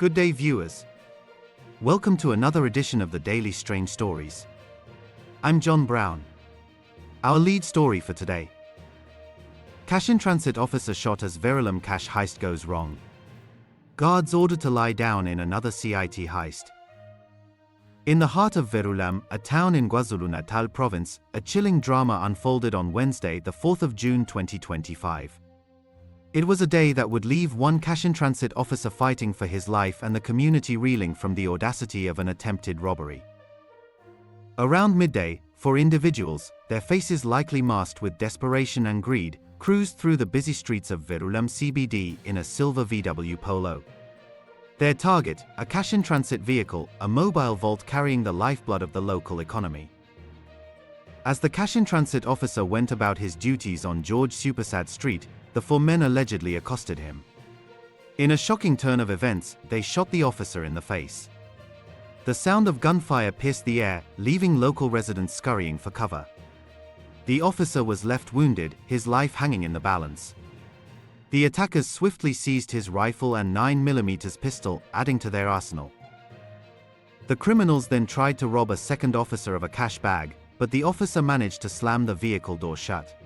Good day, viewers. Welcome to another edition of the Daily Strange Stories. I'm John Brown. Our lead story for today. Cash-in-transit officer shot as Verulam cash heist goes wrong. Guards ordered to lie down in another CIT heist. In the heart of Verulam, a town in KwaZulu-Natal province, a chilling drama unfolded on Wednesday, the 4th of June 2025. It was a day that would leave one cash-in-transit officer fighting for his life and the community reeling from the audacity of an attempted robbery. Around midday, four individuals, their faces likely masked with desperation and greed, cruised through the busy streets of Verulam CBD in a silver VW Polo. Their target, a cash-in-transit vehicle, a mobile vault carrying the lifeblood of the local economy. As the cash-in-transit officer went about his duties on George Sewpersad Street, the four men allegedly accosted him. In a shocking turn of events, they shot the officer in the face. The sound of gunfire pierced the air, leaving local residents scurrying for cover. The officer was left wounded, his life hanging in the balance. The attackers swiftly seized his rifle and 9mm pistol, adding to their arsenal. The criminals then tried to rob a second officer of a cash bag, but the officer managed to slam the vehicle door shut.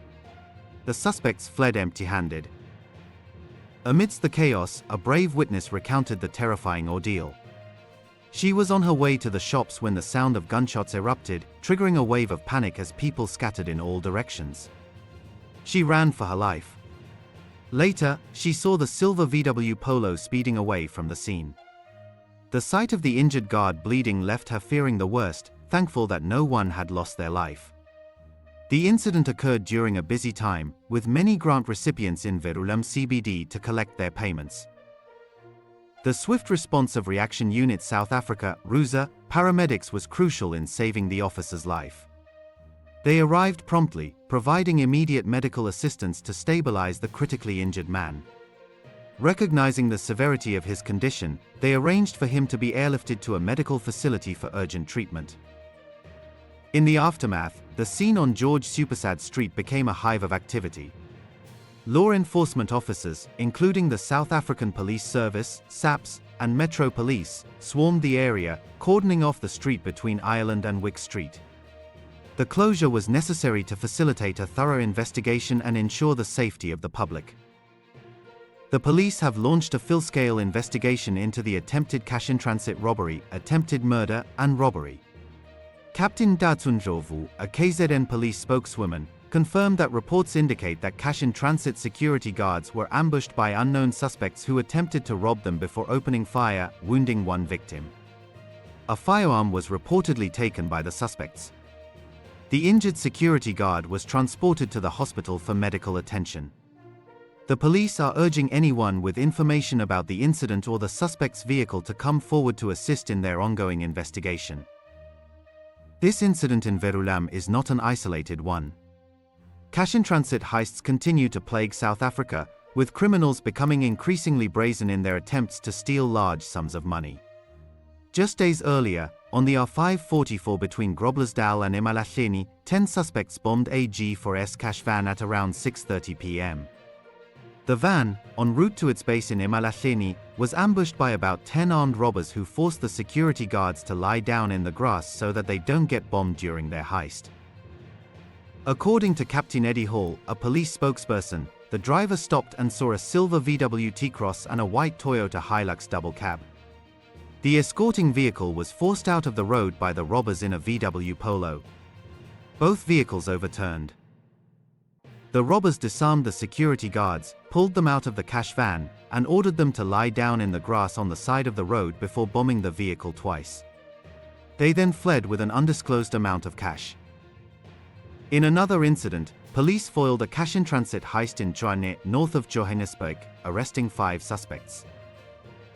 The suspects fled empty-handed. Amidst the chaos, a brave witness recounted the terrifying ordeal. She was on her way to the shops when the sound of gunshots erupted, triggering a wave of panic as people scattered in all directions. She ran for her life. Later, she saw the silver VW Polo speeding away from the scene. The sight of the injured guard bleeding left her fearing the worst, thankful that no one had lost their life. The incident occurred during a busy time, with many grant recipients in Verulam CBD to collect their payments. The swift response of Reaction Unit South Africa, RUSA, paramedics was crucial in saving the officer's life. They arrived promptly, providing immediate medical assistance to stabilize the critically injured man. Recognizing the severity of his condition, they arranged for him to be airlifted to a medical facility for urgent treatment. In the aftermath, the scene on George Sewpersad Street became a hive of activity. Law enforcement officers, including the South African Police Service, SAPS, and Metro Police, swarmed the area, cordoning off the street between Ireland and Wick Street. The closure was necessary to facilitate a thorough investigation and ensure the safety of the public. The police have launched a full-scale investigation into the attempted cash-in-transit robbery, attempted murder, and robbery. Captain Ndlovu, a KZN police spokeswoman, confirmed that reports indicate that cash-in-transit security guards were ambushed by unknown suspects who attempted to rob them before opening fire, wounding one victim. A firearm was reportedly taken by the suspects. The injured security guard was transported to the hospital for medical attention. The police are urging anyone with information about the incident or the suspect's vehicle to come forward to assist in their ongoing investigation. This incident in Verulam is not an isolated one. Cash-in-transit heists continue to plague South Africa, with criminals becoming increasingly brazen in their attempts to steal large sums of money. Just days earlier, on the R544 between Groblersdal and Emalahleni, 10 suspects bombed a G4S cash van at around 6:30 p.m. The van, en route to its base in Emalahleni, was ambushed by about 10 armed robbers who forced the security guards to lie down in the grass so that they don't get bombed during their heist. According to Captain Eddie Hall, a police spokesperson, the driver stopped and saw a silver VW T-Cross and a white Toyota Hilux double cab. The escorting vehicle was forced out of the road by the robbers in a VW Polo. Both vehicles overturned. The robbers disarmed the security guards, pulled them out of the cash van, and ordered them to lie down in the grass on the side of the road before bombing the vehicle twice. They then fled with an undisclosed amount of cash. In another incident, police foiled a cash-in-transit heist in Tshwane, north of Johannesburg, arresting 5 suspects.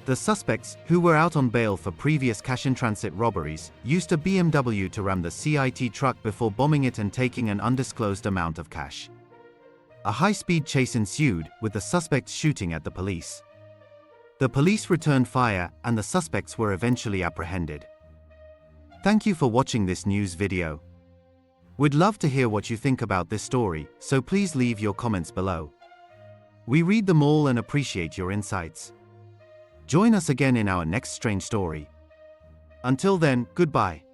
The suspects, who were out on bail for previous cash-in-transit robberies, used a BMW to ram the CIT truck before bombing it and taking an undisclosed amount of cash. A high-speed chase ensued, with the suspects shooting at the police. The police returned fire, and the suspects were eventually apprehended. Thank you for watching this news video. We'd love to hear what you think about this story, so please leave your comments below. We read them all and appreciate your insights. Join us again in our next strange story. Until then, goodbye.